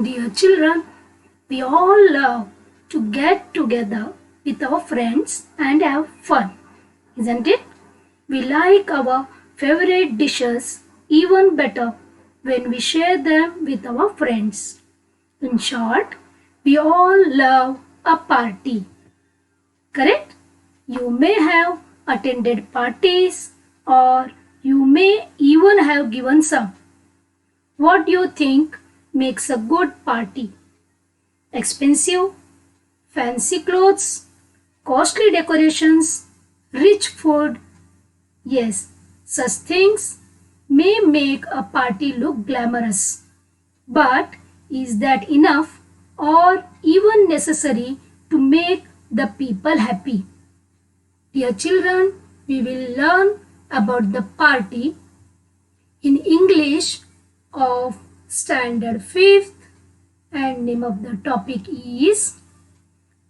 Dear children, we all love to get together with our friends and have fun, isn't it? We like our favorite dishes even better when we share them with our friends. In short, we all love a party. Correct? You may have attended parties or you may even have given some. What do you think makes a good party? Expensive, fancy clothes, costly decorations, rich food. Yes, such things may make a party look glamorous. But is that enough or even necessary to make the people happy? Dear children, we will learn about the party in English of Standard 5th, and name of the topic is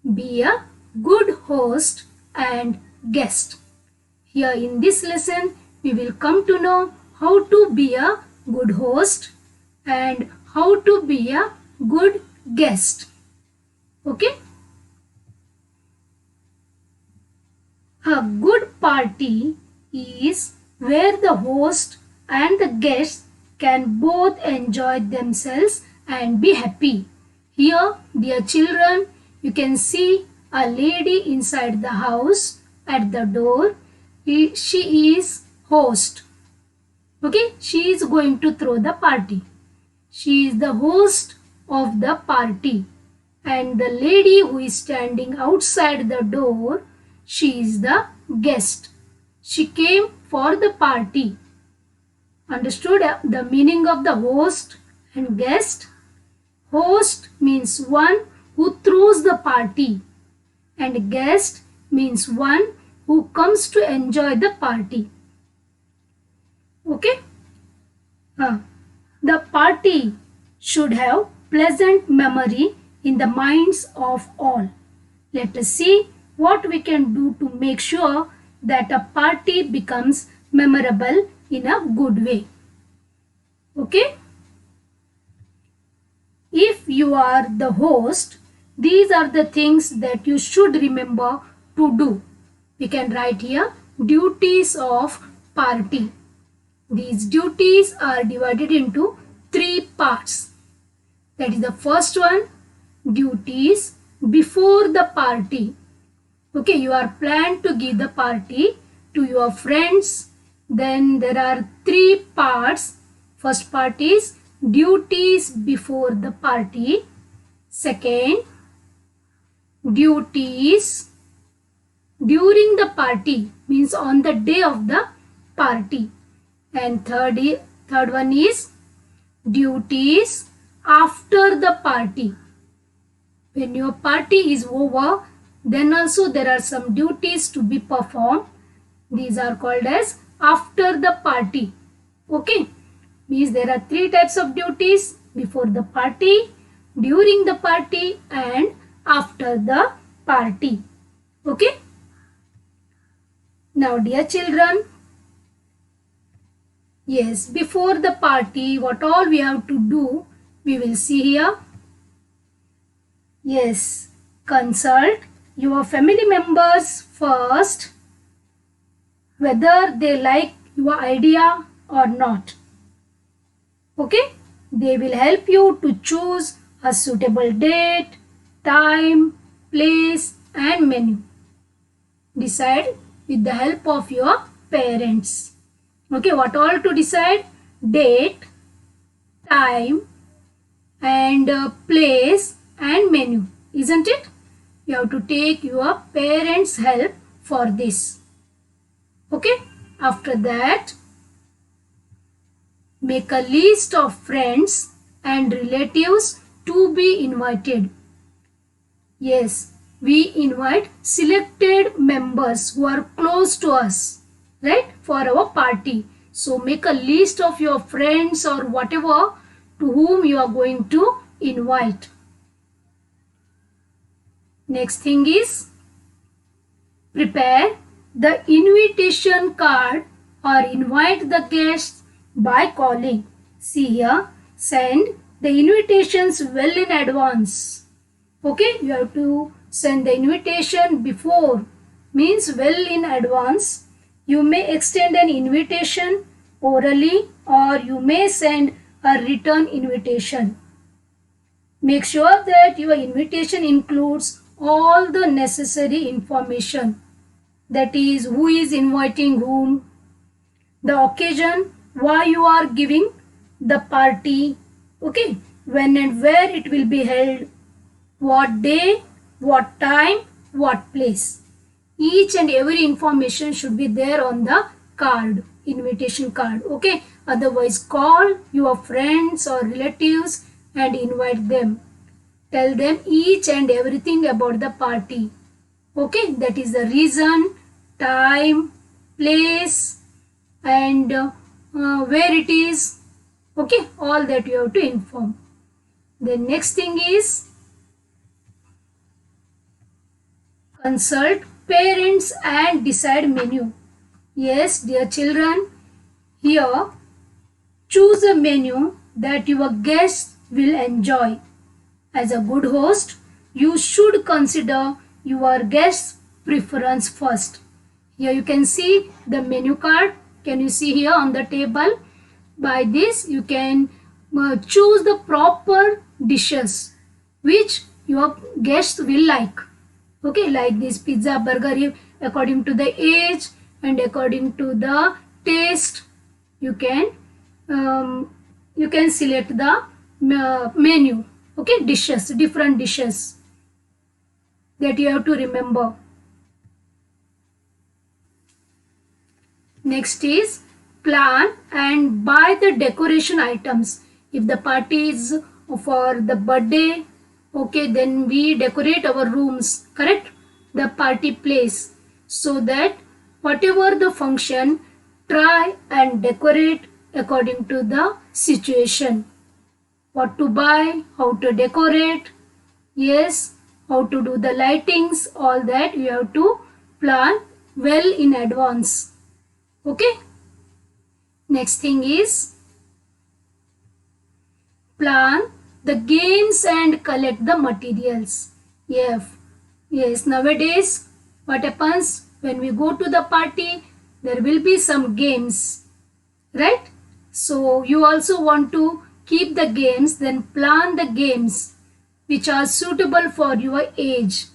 Be a Good Host and Guest. Here in this lesson, we will come to know how to be a good host and how to be a good guest. Okay? A good party is where the host and the guests can both enjoy themselves and be happy. Here, dear children, you can see a lady inside the house at the door. She is host. Okay, she is going to throw the party. She is the host of the party. And the lady who is standing outside the door, she is the guest. She came for the party. Understood the meaning of the host and guest? Host means one who throws the party and guest means one who comes to enjoy the party. Okay? The party should have pleasant memory in the minds of all. Let us see what we can do to make sure that a party becomes memorable in a good way. Okay? If you are the host, these are the things that you should remember to do. We can write here duties of party. These duties are divided into 3 parts. That is the first one, duties before the party. Okay, you are planned to give the party to your friends. Then there are 3 parts. First part is duties before the party. Second, duties during the party, means on the day of the party. And third one is duties after the party. When your party is over, then also there are some duties to be performed. These are called as after the party. Okay? Means there are 3 types of duties: before the party, during the party and after the party. Okay? Now dear children, yes, before the party, what all we have to do, we will see here. Yes, consult your family members first, whether they like your idea or not. Okay, they will help you to choose a suitable date, time, place and menu. Decide with the help of your parents. Okay, what all to decide? Date, time and place and menu, isn't it? You have to take your parents' help for this. Okay, after that, make a list of friends and relatives to be invited. Yes, we invite selected members who are close to us, right, for our party. So make a list of your friends or whatever to whom you are going to invite. Next thing is prepare the invitation card or invite the guests by calling. See here, send the invitations well in advance. Okay, you have to send the invitation before, means well in advance. You may extend an invitation orally or you may send a written invitation. Make sure that your invitation includes all the necessary information, that is who is inviting whom, the occasion, why you are giving the party, okay, when and where it will be held, what day, what time, what place. Each and every information should be there on the card, invitation card, okay. Otherwise, call your friends or relatives and invite them. Tell them each and everything about the party, okay. That is the reason, time, place, and where it is, okay. All that you have to inform. The next thing is consult parents and decide menu. Yes, dear children, here choose a menu that your guests will enjoy. As a good host, you should consider your guests' preference first. Here you can see the menu card. Can you see here on the table? By this you can choose the proper dishes which your guests will like. Okay, like this pizza, burger, according to the age and according to the taste, you can select the menu. Okay, dishes, different dishes that you have to remember. Next is plan and buy the decoration items. If the party is for the birthday, okay, then we decorate our rooms, correct? The party place, so that whatever the function, try and decorate according to the situation. What to buy, how to decorate, yes, how to do the lightings, all that you have to plan well in advance. Okay. Next thing is plan the games and collect the materials. Yes, nowadays what happens when we go to the party, there will be some games, right? So you also want to keep the games, then plan the games which are suitable for your age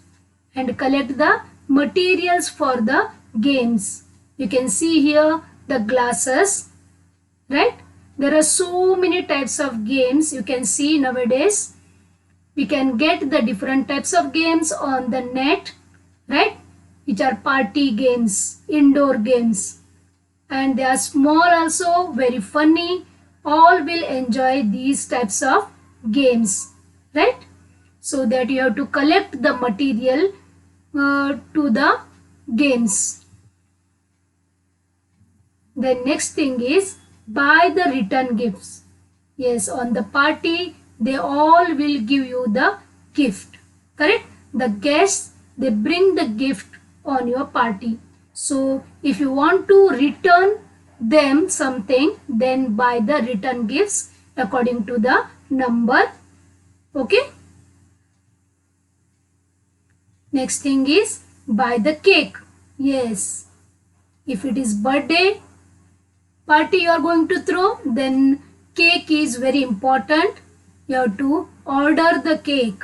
and collect the materials for the games. You can see here the glasses, right? There are so many types of games you can see nowadays. We can get the different types of games on the net, right? Which are party games, indoor games. And they are small also, very funny. All will enjoy these types of games, right? So that you have to collect the material to the games. The next thing is buy the return gifts. Yes, on the party, they all will give you the gift, correct? The guests, they bring the gift on your party. So if you want to return them something, then buy the return gifts according to the number, okay? Next thing is buy the cake. Yes, if it is birthday party you are going to throw, then cake is very important. You have to order the cake.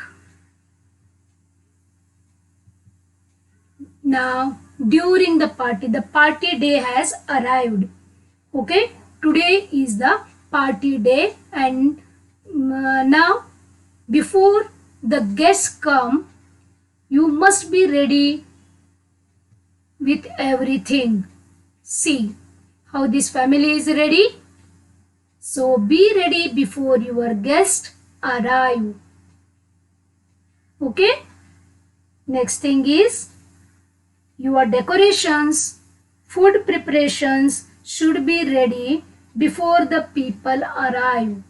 Now during the party day has arrived. Okay, today is the party day, and now before the guests come, you must be ready with everything. See how this family is ready. So be ready before your guests arrive. Okay. Next thing is your decorations, food preparations should be ready before the people arrive.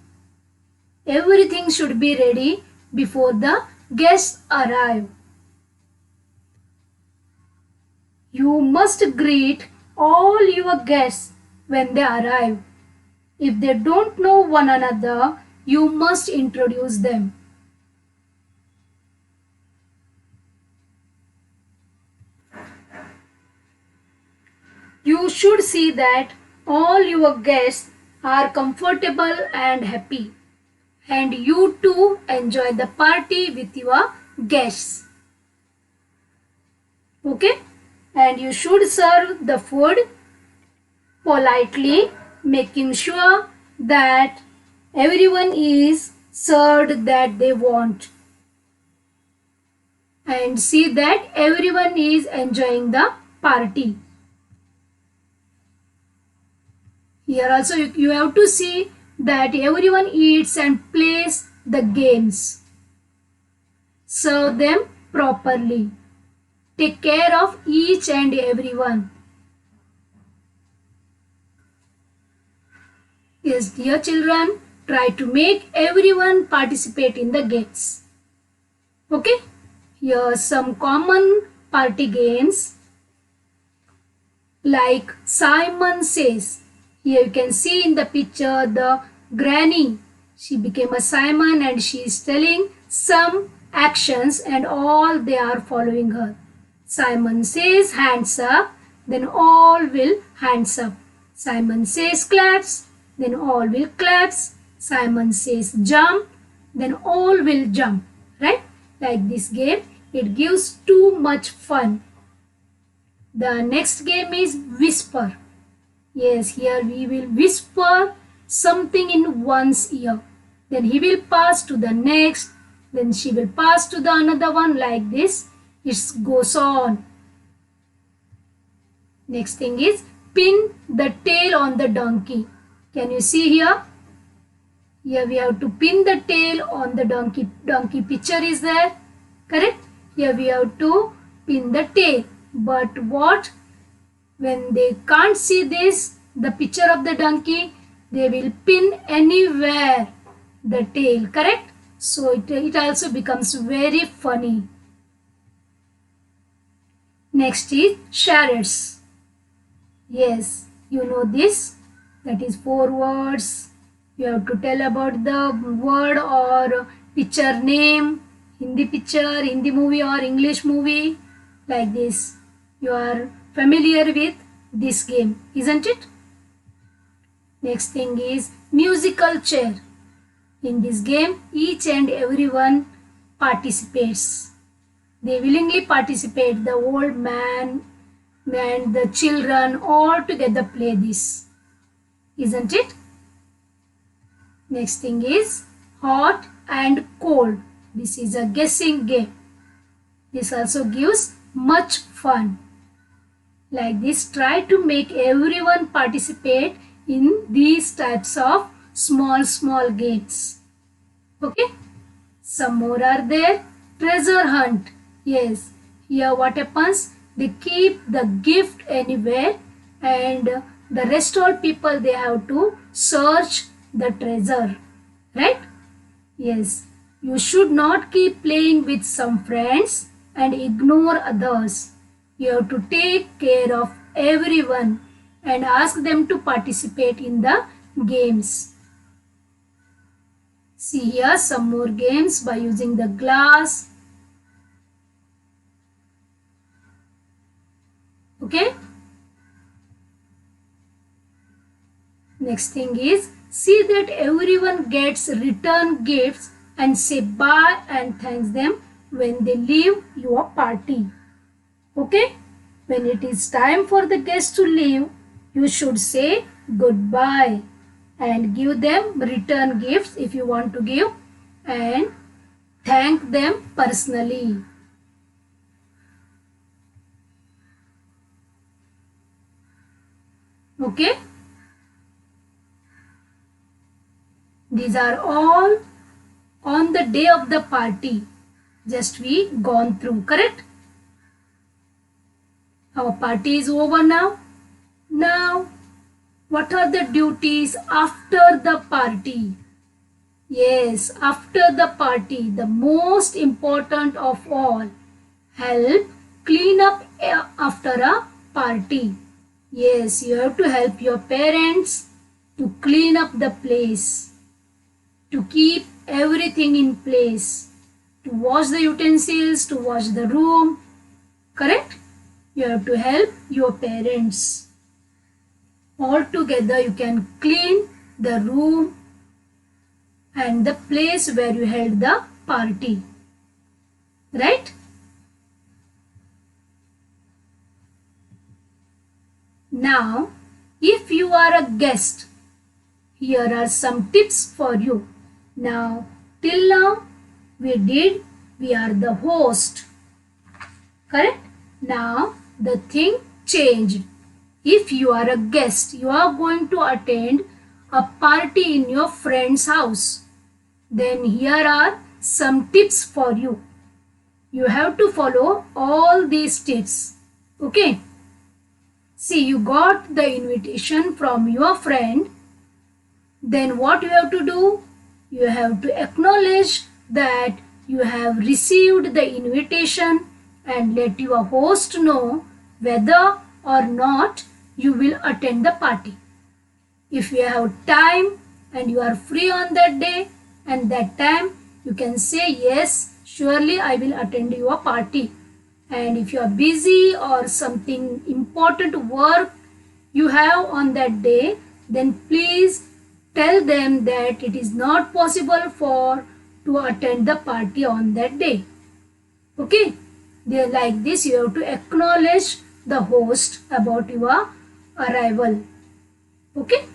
Everything should be ready before the guests arrive. You must greet all your guests when they arrive. If they don't know one another, you must introduce them. You should see that all your guests are comfortable and happy, and you too enjoy the party with your guests. Okay? And you should serve the food politely, making sure that everyone is served that they want, and see that everyone is enjoying the party. Here also you have to see that everyone eats and plays the games. Serve them properly. Take care of each and everyone. Yes, dear children, try to make everyone participate in the games. Okay? Here are some common party games like Simon Says. Here you can see in the picture the granny. She became a Simon and she is telling some actions and all they are following her. Simon says hands up, then all will hands up. Simon says claps, then all will claps. Simon says jump, then all will jump. Right? Like this game, it gives too much fun. The next game is whisper. Yes, here we will whisper something in one's ear. Then he will pass to the next. Then she will pass to the another one like this. It goes on. Next thing is pin the tail on the donkey. Can you see here? Here we have to pin the tail on the donkey. Donkey picture is there. Correct? Here we have to pin the tail. But what? When they can't see this, the picture of the donkey, they will pin anywhere the tail. Correct? So it also becomes very funny. Next is charades. Yes, you know this. That is 4 words. You have to tell about the word or picture name, Hindi picture, Hindi movie or English movie, like this. You are familiar with this game, isn't it? Next thing is musical chair. In this game, each and everyone participates. They willingly participate. The old man and the children all together play this, isn't it? Next thing is hot and cold. This is a guessing game. This also gives much fun. Like this, try to make everyone participate in these types of small games. Okay? Some more are there. Treasure hunt. Yes, here what happens? They keep the gift anywhere and the rest all people, they have to search the treasure. Right? Yes, you should not keep playing with some friends and ignore others. You have to take care of everyone and ask them to participate in the games. See here some more games by using the glass. Okay. Next thing is see that everyone gets return gifts and say bye and thanks them when they leave your party. Okay. When it is time for the guests to leave, you should say goodbye and give them return gifts if you want to give and thank them personally. Okay. These are all on the day of the party. Just we gone through, correct? Our party is over now. Now, what are the duties after the party? Yes, after the party, the most important of all, help clean up after a party. Yes, you have to help your parents to clean up the place. to keep everything in place, to wash the utensils, to wash the room. Correct? You have to help your parents. All together you can clean the room and the place where you held the party. Right? Now, if you are a guest, here are some tips for you. Now, till now, we are the host. Correct? Now, the thing changed. If you are a guest, you are going to attend a party in your friend's house. Then here are some tips for you. You have to follow all these tips. Okay? See, you got the invitation from your friend. Then what you have to do? You have to acknowledge that you have received the invitation and let your host know whether or not you will attend the party. If you have time and you are free on that day and that time, you can say, yes, surely I will attend your party. And if you are busy or something important work you have on that day, then please tell them that it is not possible to attend the party on that day. Okay? Like this, you have to acknowledge the host about your arrival. Okay?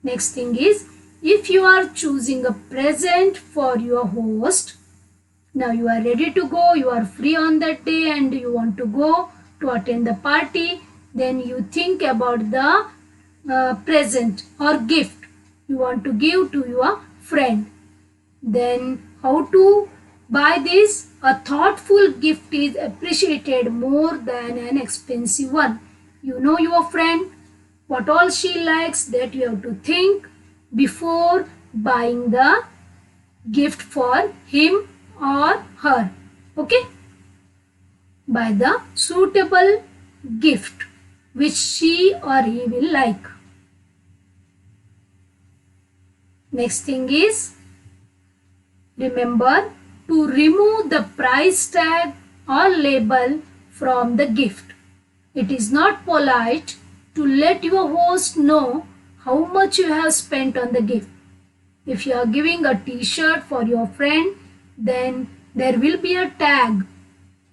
Next thing is, if you are choosing a present for your host, now you are ready to go, you are free on that day and you want to go to attend the party, then you think about the present or gift you want to give to your friend. Then how to buy this? A thoughtful gift is appreciated more than an expensive one. You know your friend, what all she likes, that you have to think before buying the gift for him or her. Okay? Buy the suitable gift which she or he will like. Next thing is, remember to remove the price tag or label from the gift. It is not polite to let your host know how much you have spent on the gift. If you are giving a t-shirt for your friend, then there will be a tag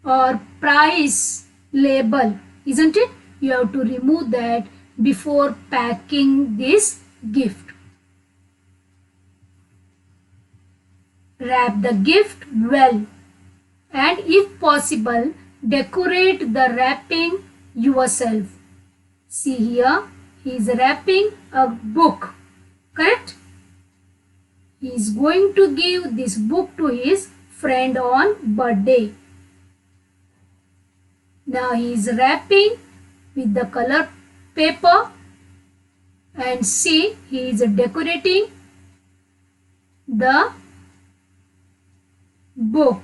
or price label, isn't it? You have to remove that before packing this gift. Wrap the gift well and if possible, decorate the wrapping yourself. See here, he is wrapping a book, correct? He is going to give this book to his friend on birthday. Now he is wrapping with the color paper and see, he is decorating the book.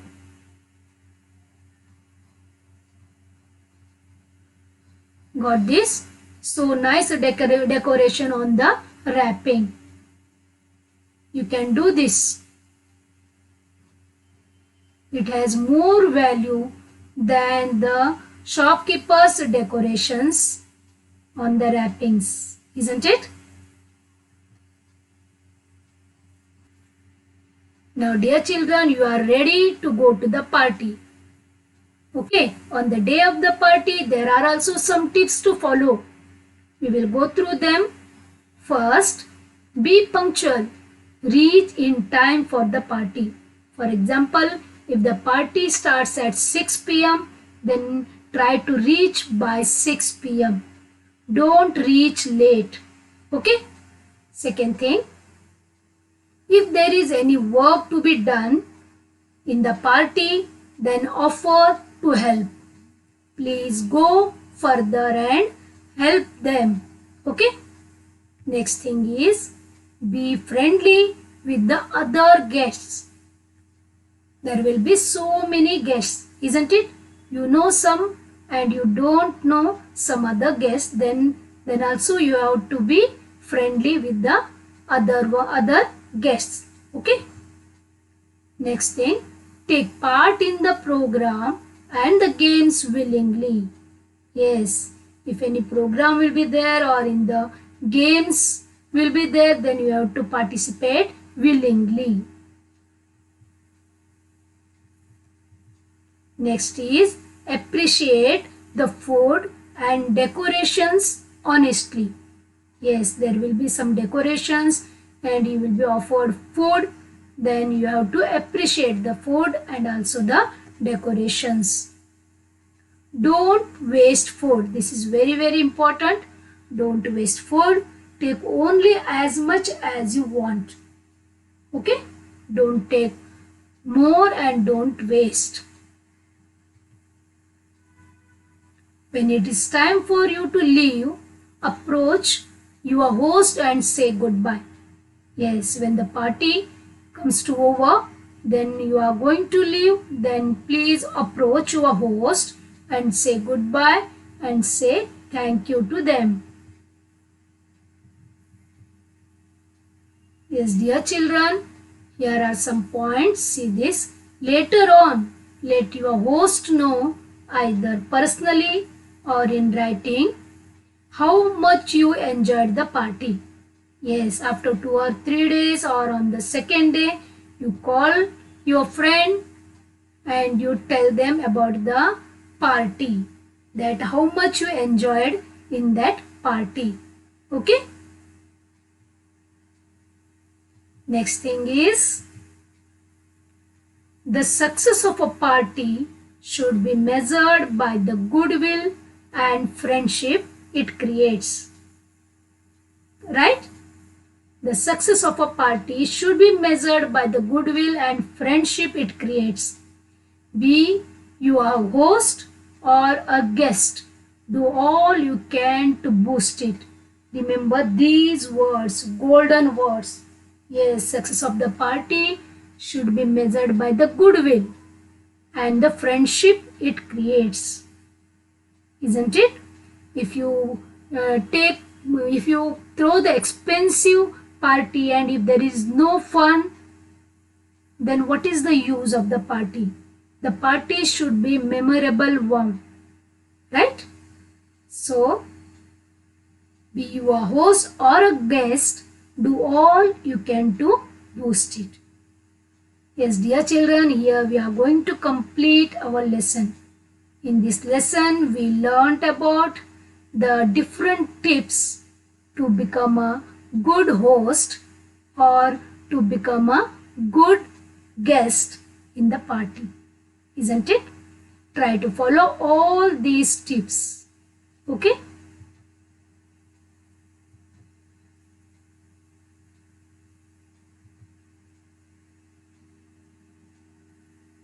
Got this? So nice decoration on the wrapping. You can do this. It has more value than the shopkeeper's decorations on the wrappings, isn't it? Now dear children, you are ready to go to the party. Okay, on the day of the party, there are also some tips to follow. We will go through them. First, be punctual. Reach in time for the party. For example, if the party starts at 6 p.m., then try to reach by 6 p.m. Don't reach late. Okay? Second thing, if there is any work to be done in the party, then offer to help. Please go further and help them. Okay? Next thing is, be friendly with the other guests. There will be so many guests, isn't it? You know some and you don't know some other guests, then also you have to be friendly with the other guests. Okay. Next thing, take part in the program and the games willingly. Yes, if any program will be there or in the games will be there, then you have to participate willingly. Next is appreciate the food and decorations honestly. Yes, there will be some decorations and you will be offered food. Then you have to appreciate the food and also the decorations. Don't waste food. This is very important. Don't waste food. Take only as much as you want. Okay? Don't take more and don't waste. When it is time for you to leave, approach your host and say goodbye. Yes, when the party comes to over, then you are going to leave, then please approach your host and say goodbye and say thank you to them. Yes, dear children, here are some points. See this. Later on, let your host know either personally or in writing how much you enjoyed the party. Yes, after 2 or 3 days or on the second day, you call your friend and you tell them about the party, that how much you enjoyed in that party. Okay. Next thing is, the success of a party should be measured by the goodwill and friendship it creates. Right? The success of a party should be measured by the goodwill and friendship it creates. Be you a host or a guest, do all you can to boost it. Remember these words, golden words. Yes, success of the party should be measured by the goodwill and the friendship it creates. Isn't it? If you throw the expensive party and if there is no fun, then what is the use of the party? The party should be memorable one, right? So, be you a host or a guest, do all you can to boost it. Yes, dear children, here we are going to complete our lesson. In this lesson, we learnt about the different tips to become a good host or to become a good guest in the party. Isn't it? Try to follow all these tips. Okay?